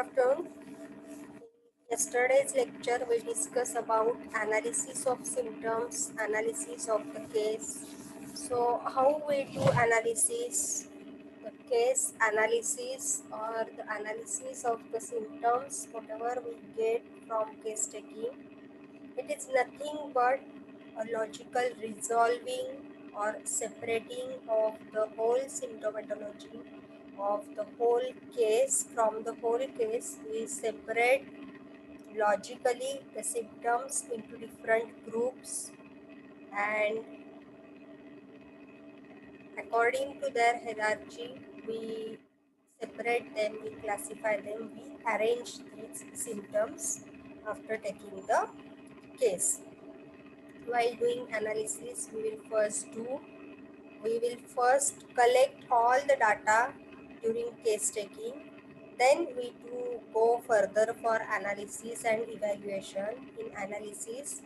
Afternoon. Yesterday's lecture we discussed about analysis of symptoms, analysis of the case. So how we do analysis, the case analysis or the analysis of the symptoms, whatever we get from case taking. It is nothing but a logical resolving or separating of the whole symptomatology of the whole case. From the whole case, we separate logically the symptoms into different groups, and according to their hierarchy, we separate them, we classify them, we arrange these symptoms after taking the case. While doing analysis, we will first collect all the data during case taking. Then we do go further for analysis and evaluation. In analysis,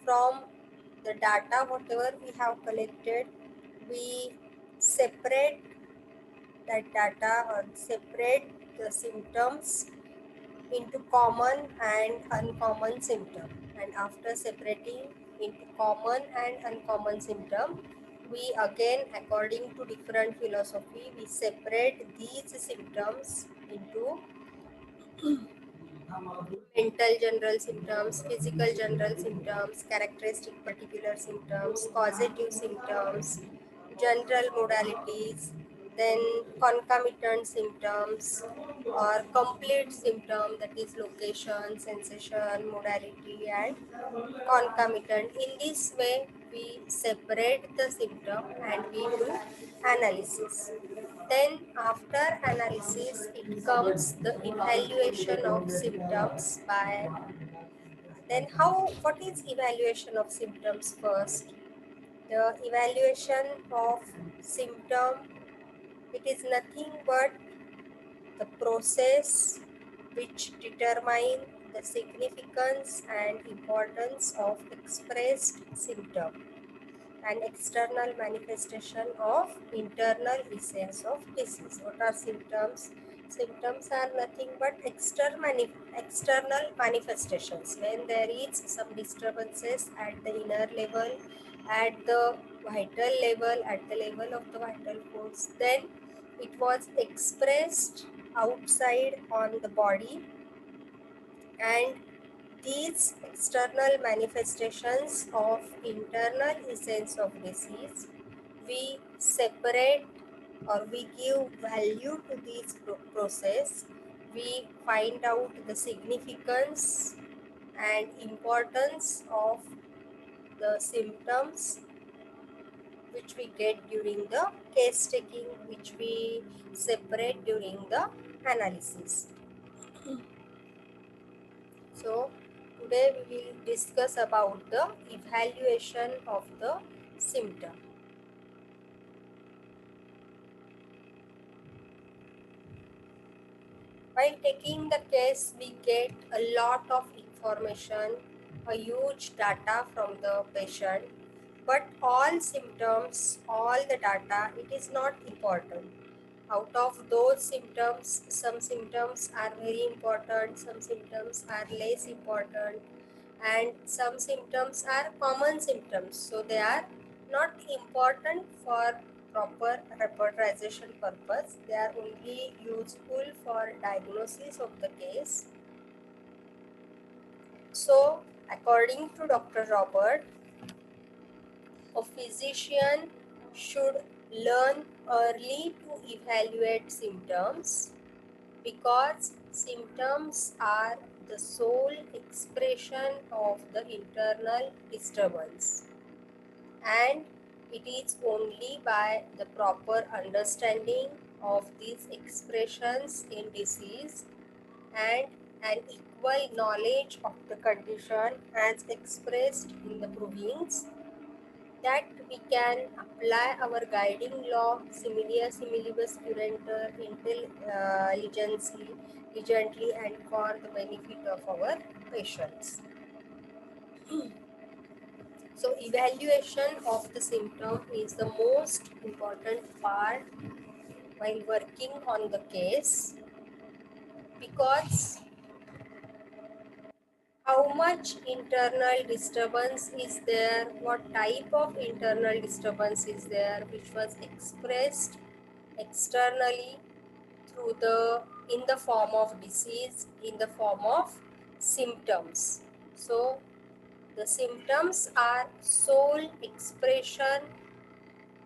from the data whatever we have collected, we separate that data or separate the symptoms into common and uncommon symptom, and after separating into common and uncommon symptom, we again, according to different philosophy, we separate these symptoms into mental general symptoms, physical general symptoms, characteristic particular symptoms, causative symptoms, general modalities, then concomitant symptoms or complete symptom, that is location, sensation, modality and concomitant. In this way, we separate the symptom and we do analysis. Then after analysis, it comes the evaluation of symptoms by what is evaluation of symptoms first? The evaluation of symptom, it is nothing but the process which determine the significance and importance of expressed symptom and external manifestation of internal essence of disease. What are symptoms? Symptoms are nothing but external manifestations. When there is some disturbances at the inner level, at the vital level, at the level of the vital force, then it was expressed outside on the body, and these external manifestations of internal essence of disease, we separate or we give value to this process. We find out the significance and importance of the symptoms which we get during the case taking, which we separate during the analysis. So today we will discuss about the evaluation of the symptom. While taking the case, we get a lot of information, a huge data from the patient, but all symptoms, all the data, it is not important. Out of those symptoms, some symptoms are very important, some symptoms are less important, and some symptoms are common symptoms. So they are not important for proper reportization purpose. They are only useful for diagnosis of the case. So according to Dr. Robert, a physician should learn early to evaluate symptoms because symptoms are the sole expression of the internal disturbance, and it is only by the proper understanding of these expressions in disease and an equal knowledge of the condition as expressed in the provings that we can apply our guiding law similia similibus curantur intelligently and for the benefit of our patients. So evaluation of the symptom is the most important part while working on the case. because how much internal disturbance is there, what type of internal disturbance is there, which was expressed externally through the in the form of disease, in the form of symptoms. So the symptoms are sole expression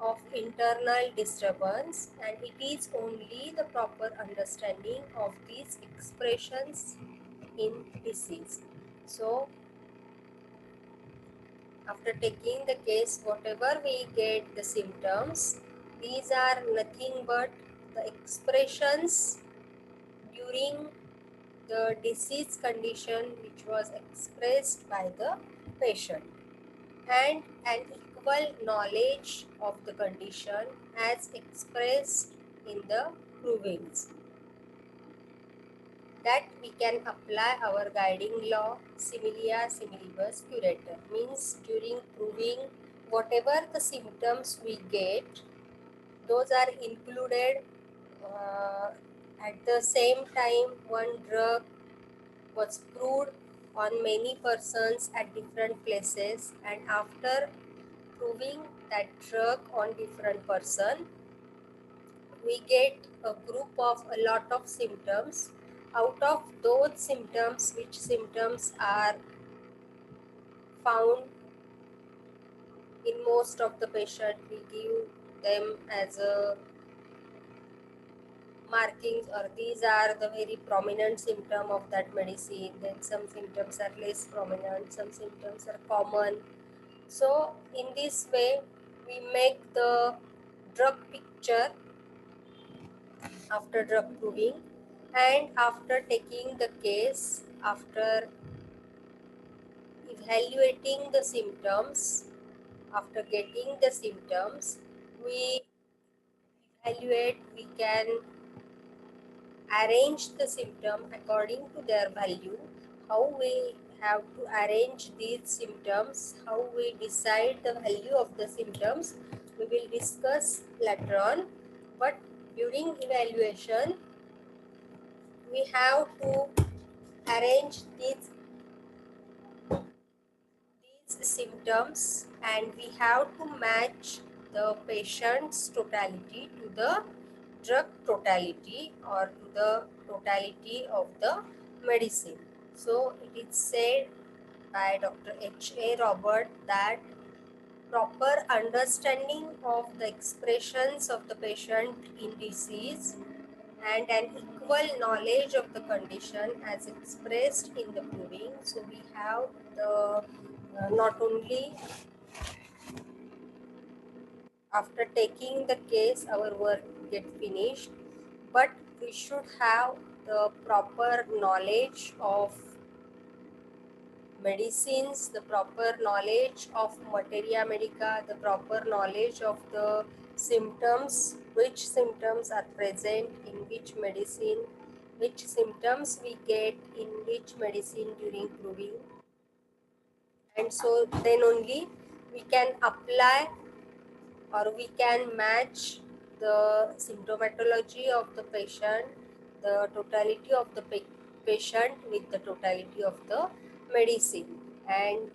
of internal disturbance, and it is only the proper understanding of these expressions in disease. So after taking the case, whatever we get the symptoms, these are nothing but the expressions during the disease condition which was expressed by the patient, and an equal knowledge of the condition as expressed in the provings, that we can apply our guiding law similia similibus curator, means during proving whatever the symptoms we get, those are included. At the same time, one drug was proved on many persons at different places, and after proving that drug on different person, we get a group of a lot of symptoms. Out of those symptoms, which symptoms are found in most of the patient, we give them as a markings, or these are the very prominent symptom of that medicine. Then some symptoms are less prominent, some symptoms are common. So in this way we make the drug picture after drug proving, and after taking the case, after evaluating the symptoms, after getting the symptoms, we evaluate, we can arrange the symptom according to their value. How we have to arrange these symptoms, how we decide the value of the symptoms, we will discuss later on. But during evaluation, we have to arrange these symptoms, and we have to match the patient's totality to the drug totality, or to the totality of the medicine. So it is said by Dr. H.A. Robert that proper understanding of the expressions of the patient in disease and an equal knowledge of the condition as expressed in the proving. So we have the not only after taking the case our work get finished, but we should have the proper knowledge of medicines, the proper knowledge of materia medica, the proper knowledge of the symptoms, which symptoms are present in which medicine, which symptoms we get in which medicine during proving. And so then only we can apply, or we can match the symptomatology of the patient, the totality of the patient with the totality of the medicine, and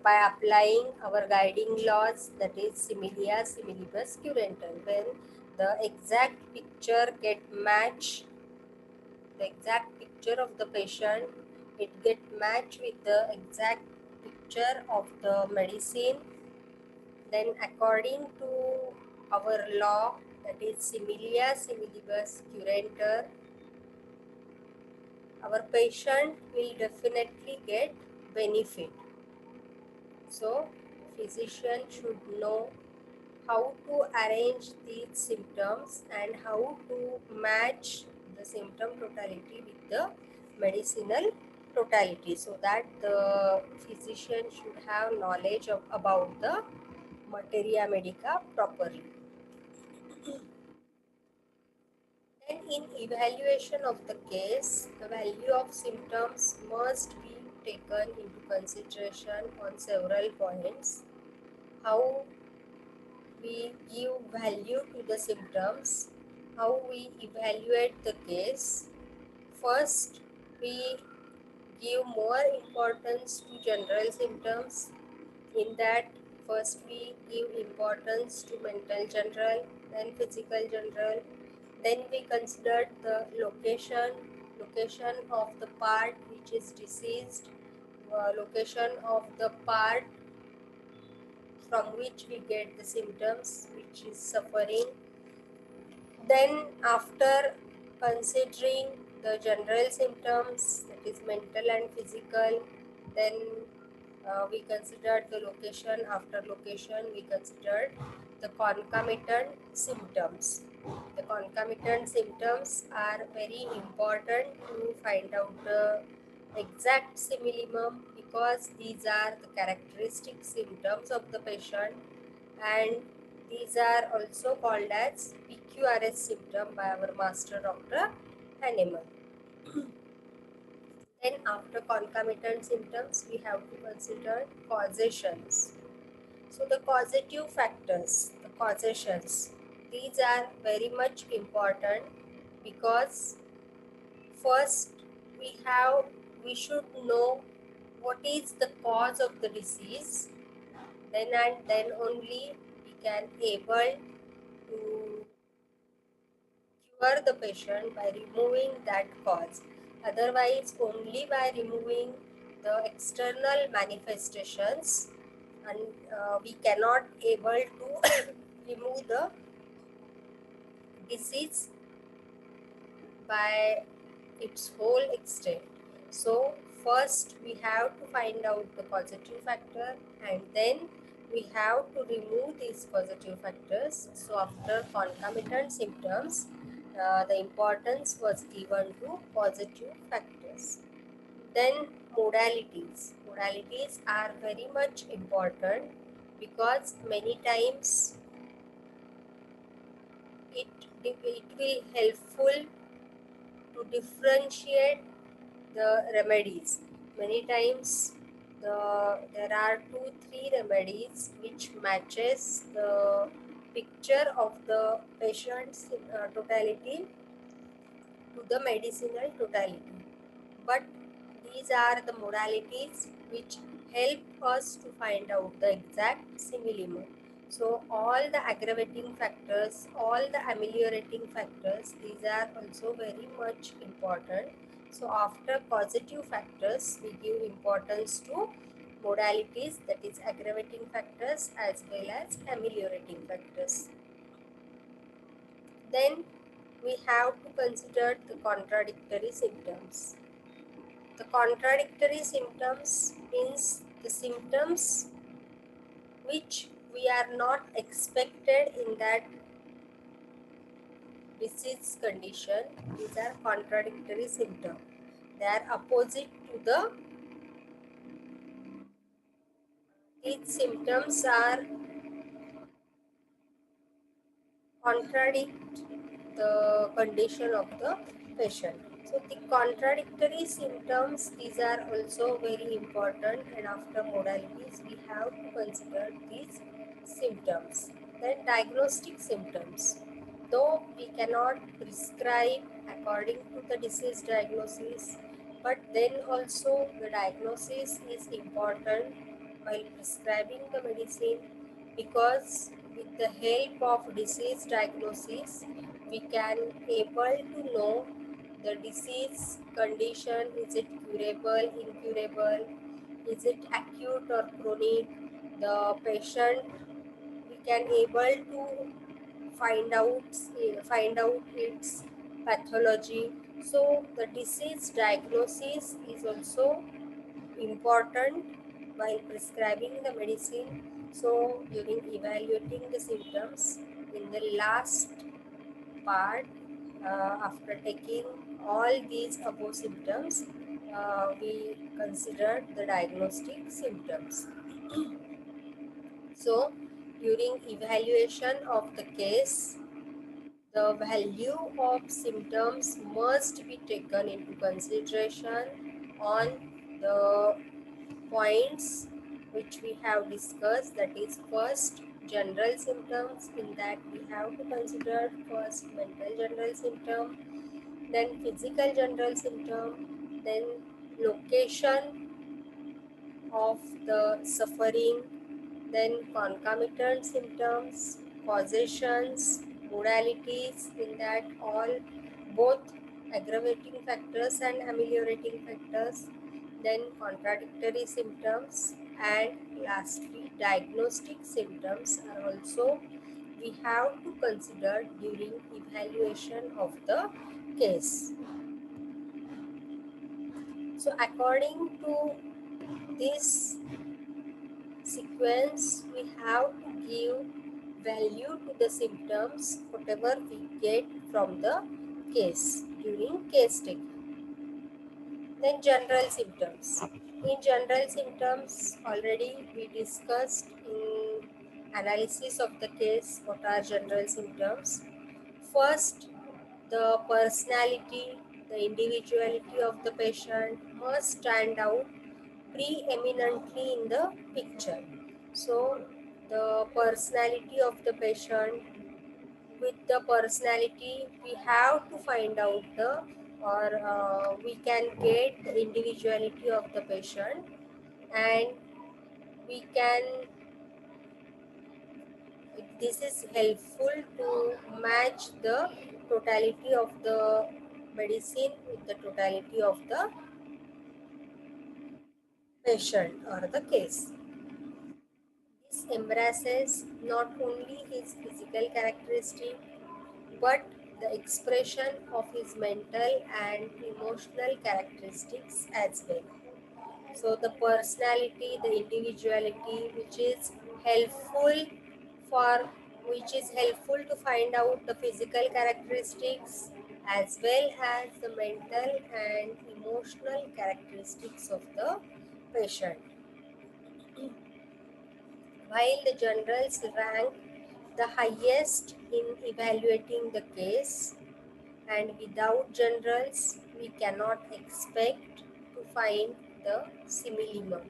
by applying our guiding laws, that is similia similibus curantur, when the exact picture get matched, the exact picture of the patient, it get matched with the exact picture of the medicine, then according to our law, that is similia similibus curantur, our patient will definitely get benefit. So physician should know how to arrange these symptoms and how to match the symptom totality with the medicinal totality, so that the physician should have knowledge about the materia medica properly. Then in evaluation of the case, the value of symptoms must be taken into consideration on several points. How we give value to the symptoms, how we evaluate the case. first we give more importance to general symptoms. In that, first we give importance to mental general, then physical general. Then we consider the location of the part which is diseased, location of the part from which we get the symptoms which is suffering. Then after considering the general symptoms, that is mental and physical, then we considered the location. After location, we considered the concomitant symptoms. The concomitant symptoms are very important to find out the exact simillimum, because these are the characteristic symptoms of the patient, and these are also called as PQRS symptom by our master Dr. Hahnemann. Then after concomitant symptoms, we have to consider causations. So the causative factors, the causations, these are very much important, because first we should know what is the cause of the disease, then and then only we can able to cure the patient by removing that cause. Otherwise, only by removing the external manifestations, and we cannot able to remove the disease by its whole extent. So first we have to find out the causative factor, and then we have to remove these causative factors. So after concomitant symptoms, the importance was given to causative factors. Then modalities. Modalities are very much important, because many times it will helpful to differentiate the remedies. Many times there are 2-3 remedies which matches the picture of the patient's totality to the medicinal totality. But these are the modalities which help us to find out the exact simillimum. So all the aggravating factors, all the ameliorating factors, these are also very much important. So after causative factors, we give importance to modalities, that is aggravating factors as well as ameliorating factors. Then we have to consider the contradictory symptoms. The contradictory symptoms means the symptoms which we are not expected in that disease condition. These are contradictory symptoms. They are opposite to these symptoms are contradict the condition of the patient. So the contradictory symptoms, these are also very important, and after modalities we have to consider these symptoms. Then diagnostic symptoms. Though we cannot prescribe according to the disease diagnosis, but then also the diagnosis is important while prescribing the medicine, because with the help of disease diagnosis we can able to know the disease condition, is it curable, incurable, is it acute or chronic. The patient, we can able to find out its pathology. So the disease diagnosis is also important while prescribing the medicine. So during evaluating the symptoms, in the last part, after taking all these above symptoms, we consider the diagnostic symptoms. So during evaluation of the case, the value of symptoms must be taken into consideration on the points which we have discussed, that is first general symptoms. In that we have to consider first mental general symptom, then physical general symptom, then location of the suffering, then concomitant symptoms, causations, modalities, in that all both aggravating factors and ameliorating factors, then contradictory symptoms, and lastly diagnostic symptoms are also we have to consider during evaluation of the case. So according to this sequence, we have to give value to the symptoms whatever we get from the case during case taking. Then general symptoms. In general symptoms, already we discussed in analysis of the case what are general symptoms. First, the personality, the individuality of the patient must stand out preeminently in the picture. So, the personality of the patient, with the personality, we have to find out the or we can get the individuality of the patient, and we can this is helpful to match the totality of the medicine with the totality of the patient or the case. This embraces not only his physical characteristic but the expression of his mental and emotional characteristics as well. So the personality, the individuality, helpful for which is helpful to find out the physical characteristics as well as the mental and emotional characteristics of the patient. While the generals rank the highest in evaluating the case, and without generals, we cannot expect to find the simillimum.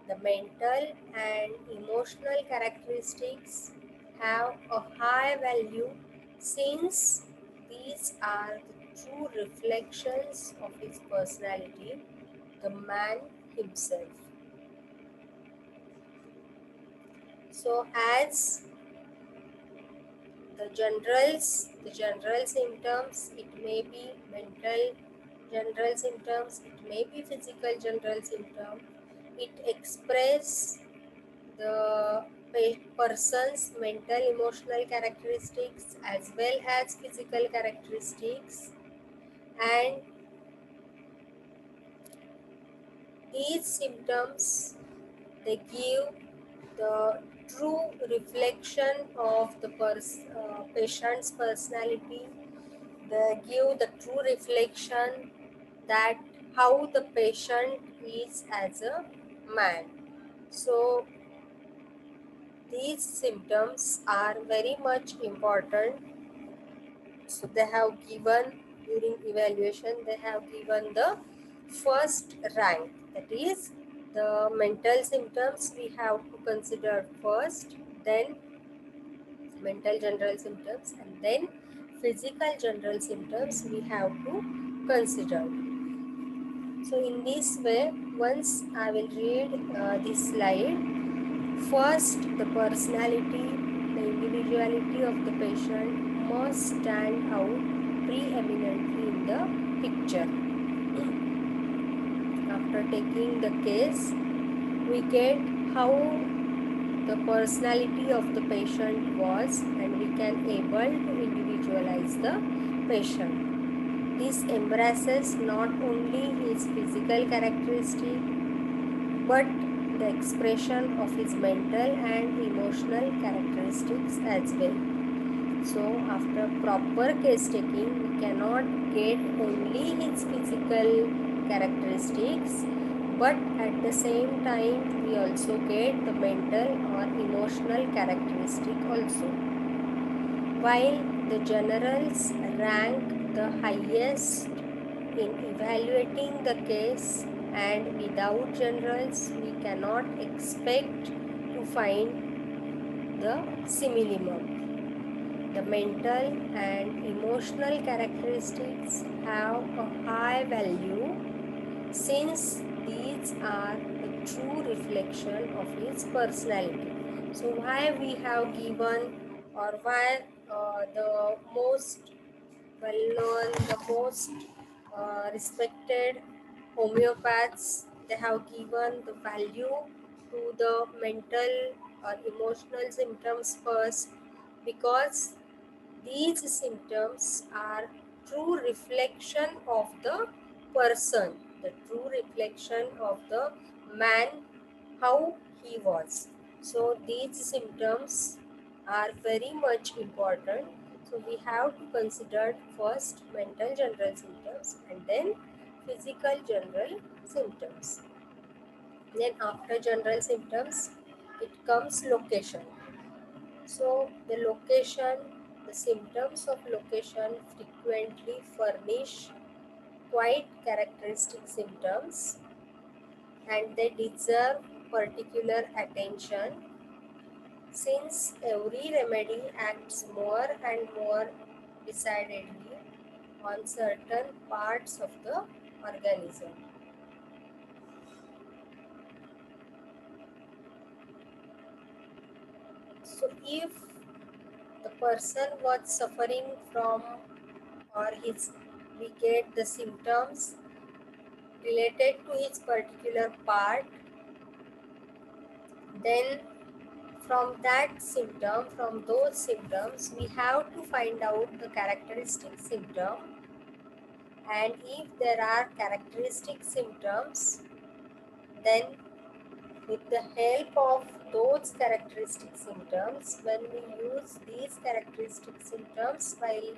The mental and emotional characteristics have a high value since these are the true reflections of his personality, the man himself. So, as the general symptoms, it may be mental general symptoms, it may be physical general symptom. It express the person's mental emotional characteristics as well as physical characteristics, and these symptoms they give the true reflection of the patient's personality. They give the true reflection that how the patient is as a man. So these symptoms are very much important. So they have given during evaluation, they have given the first rank, that is the mental symptoms we have to consider first, then mental general symptoms, and then physical general symptoms we have to consider. So in this way, once I will read this slide. First, the personality, the individuality of the patient must stand out preeminently in the picture. After taking the case, we get how the personality of the patient was, and we can able to individualize the patient. This embraces not only his physical characteristic but the expression of his mental and emotional characteristics as well. So after proper case taking, we cannot get only his physical characteristics, but at the same time we also get the mental or emotional characteristic also. While the generals rank the highest in evaluating the case, and without generals we cannot expect to find the simillimum. The mental and emotional characteristics have a high value since these are the true reflection of his personality. So why we have given, or why the most well known, the most respected homeopaths, they have given the value to the mental or emotional symptoms first, because these symptoms are true reflection of the person, the true reflection of the man, how he was. So these symptoms are very much important. So we have to consider first mental general symptoms and then physical general symptoms. Then after general symptoms, it comes location. So the location, the symptoms of location frequently furnish quite characteristic symptoms, and they deserve particular attention since every remedy acts more and more decidedly on certain parts of the organism. So if the person was suffering from, or his, we get the symptoms related to his particular part, then from that symptom, from those symptoms, we have to find out the characteristic symptom, and if there are characteristic symptoms, then with the help of those characteristic symptoms, when we use these characteristic symptoms while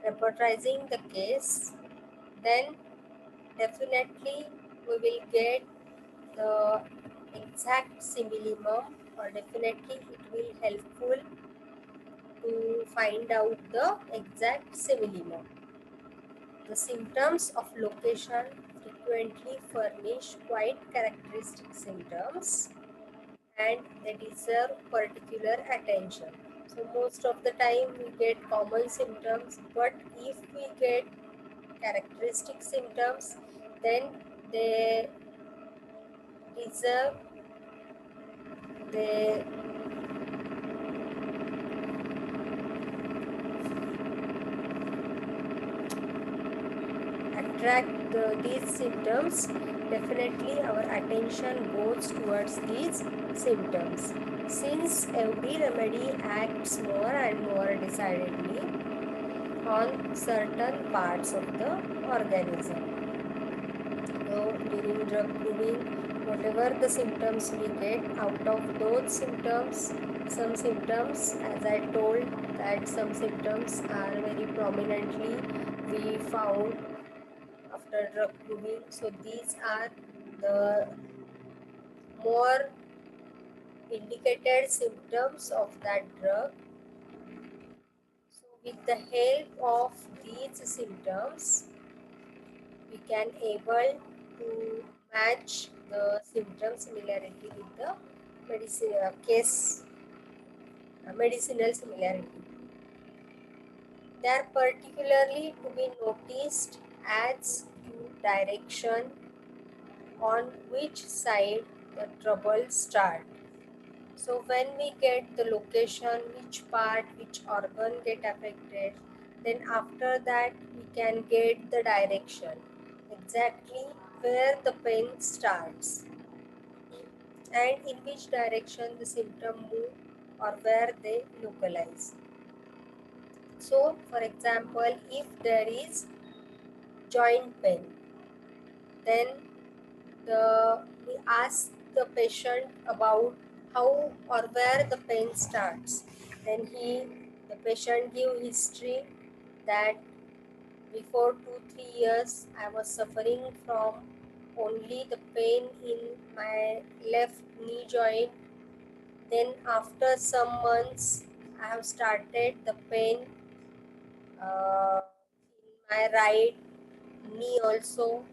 reportizing the case, then definitely we will get the exact simillimum, or definitely it will helpful to find out the exact simillimum. The symptoms of location frequently furnish quite characteristic symptoms, and they deserve particular attention. So most of the time we get common symptoms, but if we get characteristic symptoms, then they deserve, they attract these symptoms, definitely our attention goes towards these symptoms. Since every remedy acts more and more decidedly on certain parts of the organism. So during drug proving, whatever the symptoms we get, out of those symptoms, some symptoms, as I told, that some symptoms are very prominently we found after drug proving. So these are the more indicated symptoms of that drug. So with the help of these symptoms, we can able to match the symptom similarity with the medicinal similarity. They are particularly to be noticed as to direction on which side the trouble start. So when we get the location, which part, which organ get affected, then after that we can get the direction, exactly where the pain starts and in which direction the symptom move or where they localize. So for example, if there is joint pain, then we ask the patient about how or where the pain starts. Then the patient give history that before 2-3 years I was suffering from only the pain in my left knee joint. Then after some months I have started the pain in my right knee also.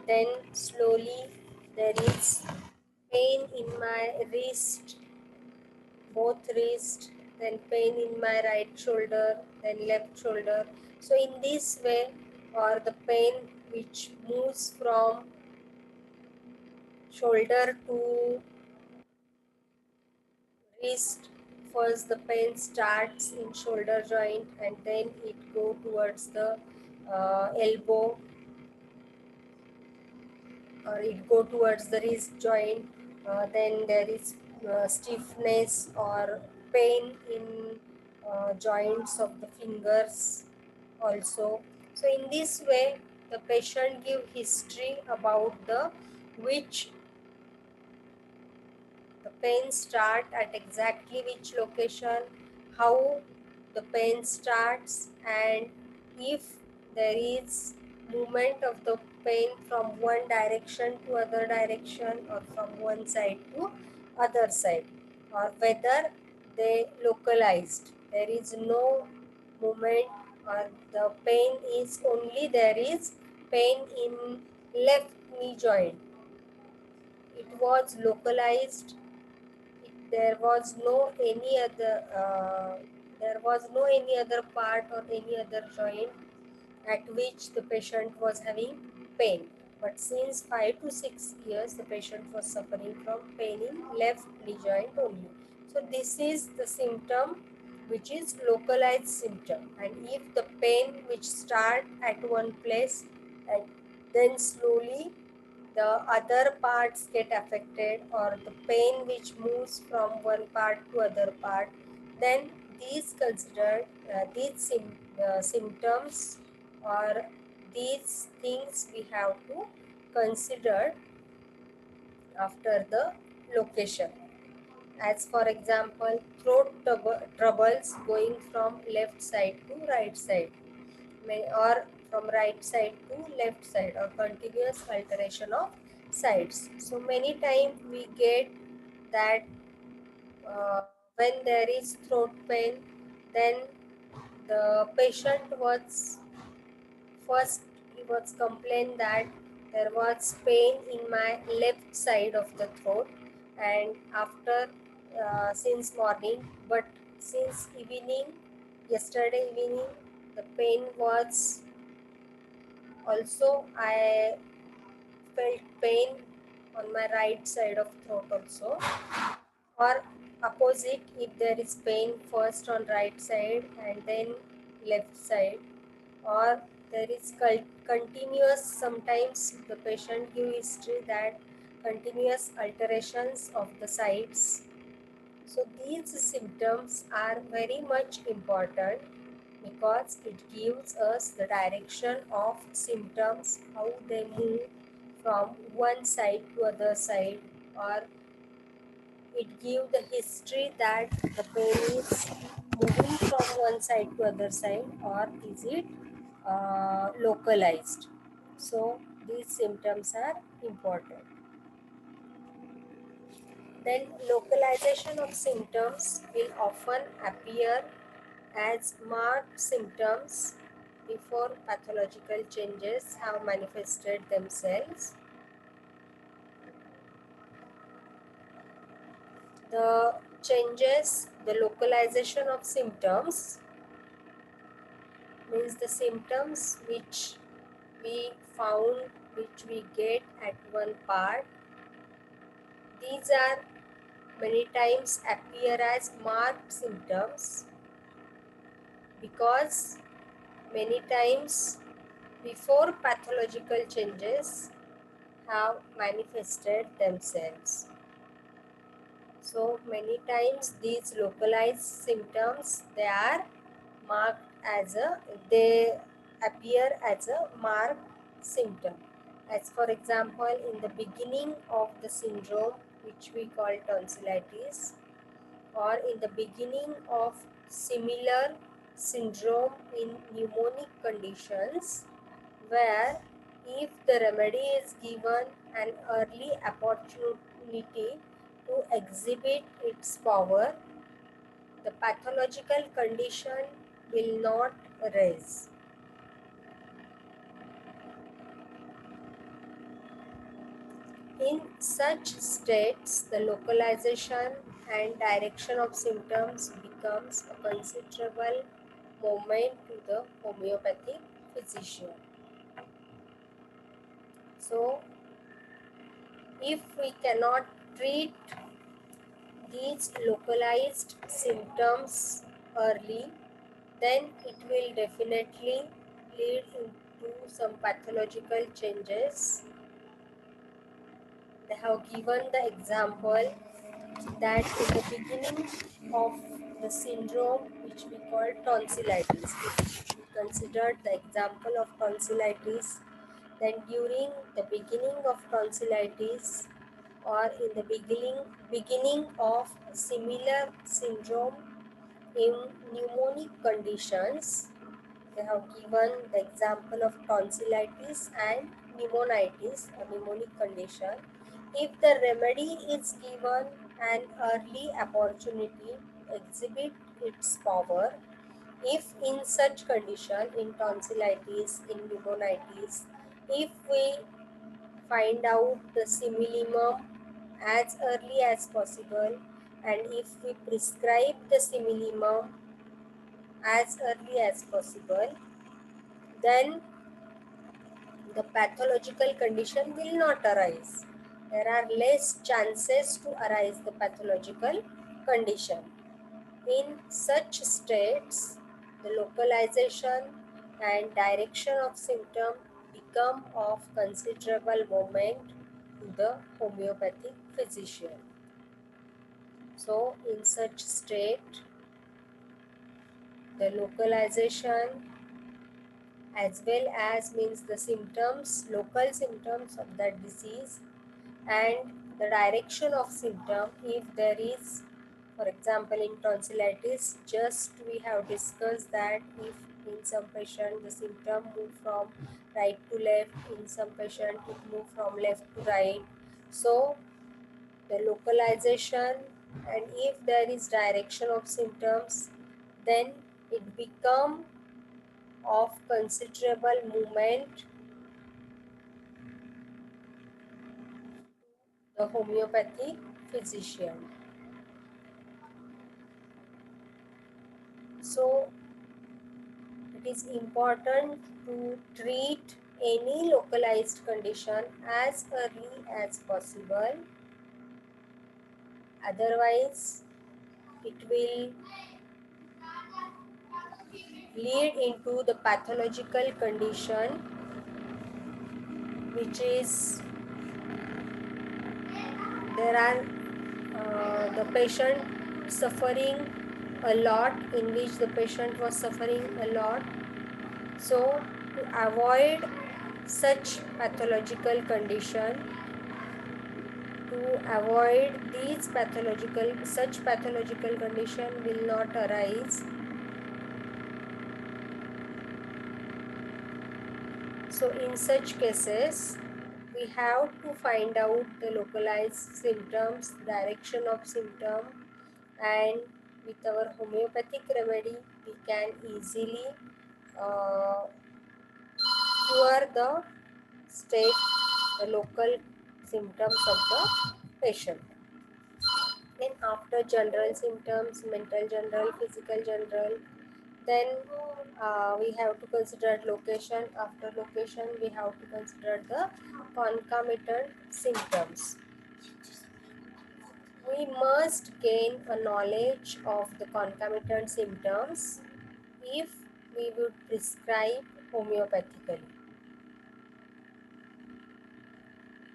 Then slowly there is pain in my wrist, both wrist. then pain in my right shoulder, then left shoulder. So in this way, or the pain which moves from shoulder to wrist, first the pain starts in shoulder joint and then it go towards the elbow, or it go towards the wrist joint. Then there is stiffness or pain in joints of the fingers also. So in this way the patient give history about the which the pain start at exactly which location, how the pain starts, and if there is movement of the pain from one direction to other direction or from one side to other side, or whether they localized. There is no movement, or the pain is only there is pain in left knee joint. It was localized. There was no any other there was no any other part or any other joint at which the patient was having pain. But since 5 to 6 years, the patient was suffering from pain in left knee joint only. So this is the symptom which is localized symptom. And if the pain which start at one place and then slowly the other parts get affected, or the pain which moves from one part to other part, then these considered symptoms, or these things we have to consider after the location. As for example, throat troubles going from left side to right side, or from right side to left side, or continuous alteration of sides. So many times we get that uh, when there is throat pain, then the patient was first, he was complained that there was pain in my left side of the throat, and after since morning, but since evening, yesterday evening, the pain was also, I felt pain on my right side of throat also, or opposite, if there is pain first on right side and then left side, or there is continuous, sometimes the patient give history that continuous alterations of the sides. So these symptoms are very much important because it gives us the direction of symptoms, how they move from one side to other side, or it gives the history that the pain is moving from one side to other side, or is it localized. So these symptoms are important. Then localization of symptoms will often appear as marked symptoms before pathological changes have manifested themselves. The changes, the localization of symptoms means the symptoms which we found, which we get at one part, these are many times appear as marked symptoms because many times before pathological changes have manifested themselves. So many times these localized symptoms, they are marked as a, they appear as a marked symptom. As for example, in the beginning of the syndrome which we call tonsillitis, or in the beginning of similar syndrome in pneumonic conditions, where if the remedy is given an early opportunity to exhibit its power, the pathological condition will not arise. In such states, the localization and direction of symptoms becomes a considerable moment to the homeopathic physician. So, if we cannot treat these localized symptoms early, then it will definitely lead into some pathological changes. They have given the example that in the beginning of the syndrome which we call tonsillitis, if we considered the example of tonsillitis, then during the beginning of tonsillitis or in the beginning of similar syndrome in pneumonic conditions, they have given the example of tonsillitis and pneumonitis, a pneumonic condition. If the remedy is given an early opportunity to exhibit its power, if in such condition, in tonsillitis, in pneumonitis, if we find out the similimum as early as possible and if we prescribe the similimum as early as possible, then the pathological condition will not arise. There are less chances to arise the pathological condition. In such states, the localization and direction of symptom become of considerable moment to the homeopathic physician. So, in such state, the localization as well as means the symptoms, local symptoms of that disease and the direction of symptom, if there is, for example in tonsillitis, just we have discussed that if in some patient the symptom move from right to left, in some patient it move from left to right. So the localization and if there is direction of symptoms, then it become of considerable movement the homeopathic physician. So it is important to treat any localized condition as early as possible. Otherwise, it will lead into the pathological condition, which is there are the patient suffering a lot, in which the patient was suffering a lot. So, to avoid such pathological condition, to avoid such pathological condition will not arise. So in such cases, we have to find out the localized symptoms, direction of symptom, and with our homeopathic remedy, we can easily uh, cure the state, the local symptoms of the patient. Then after general symptoms, mental general, physical general, then we have to consider location. After location, we have to consider the concomitant symptoms. We must gain a knowledge of the concomitant symptoms if we would prescribe homeopathically.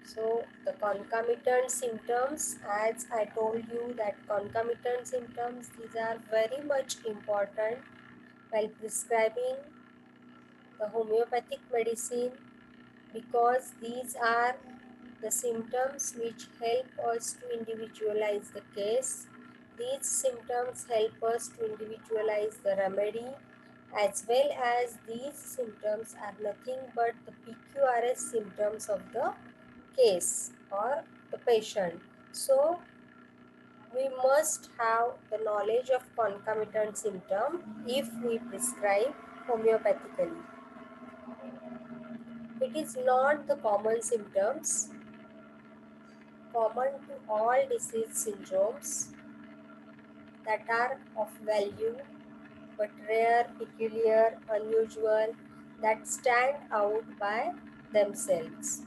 So the concomitant symptoms, as I told you that concomitant symptoms, these are very much important while prescribing the homeopathic medicine, because these are the symptoms which help us to individualize the case. These symptoms help us to individualize the remedy, as well as these symptoms are nothing but the PQRS symptoms of the case or the patient. So we must have the knowledge of concomitant symptom if we prescribe homeopathically. It is not the common symptoms common to all disease syndromes. that are of value but rare, peculiar, unusual, that stand out by themselves.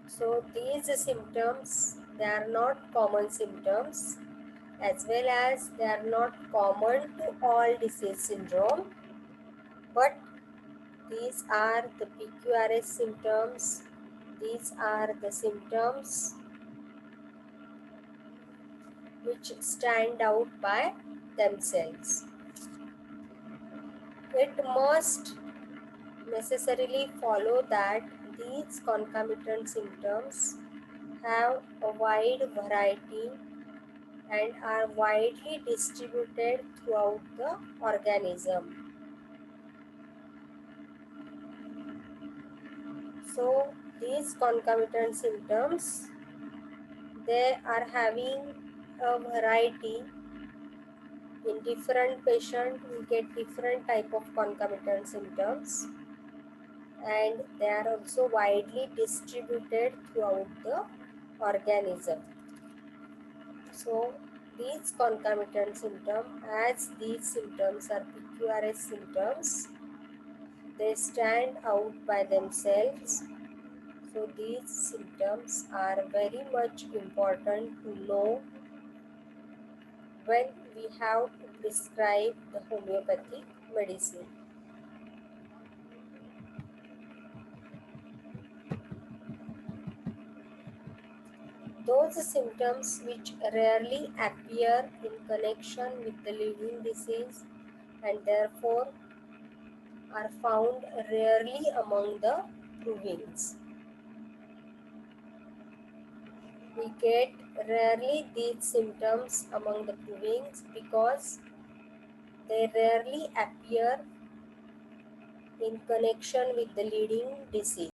So these symptoms, they are not common symptoms, as well as they are not common to all disease syndrome, but these are the PQRS symptoms. These are the symptoms which stand out by themselves. It must necessarily follow that these concomitant symptoms have a wide variety and are widely distributed throughout the organism. So these concomitant symptoms, they are having a variety. In different patient we get different type of concomitant symptoms, and they are also widely distributed throughout the organism. So these concomitant symptoms, as these symptoms are PQRS symptoms, they stand out by themselves. So these symptoms are very much important to know when we have to prescribe the homeopathic medicine. Those symptoms which rarely appear in connection with the leading disease and therefore are found rarely among the provings. We get rarely these symptoms among the provings because they rarely appear in connection with the leading disease.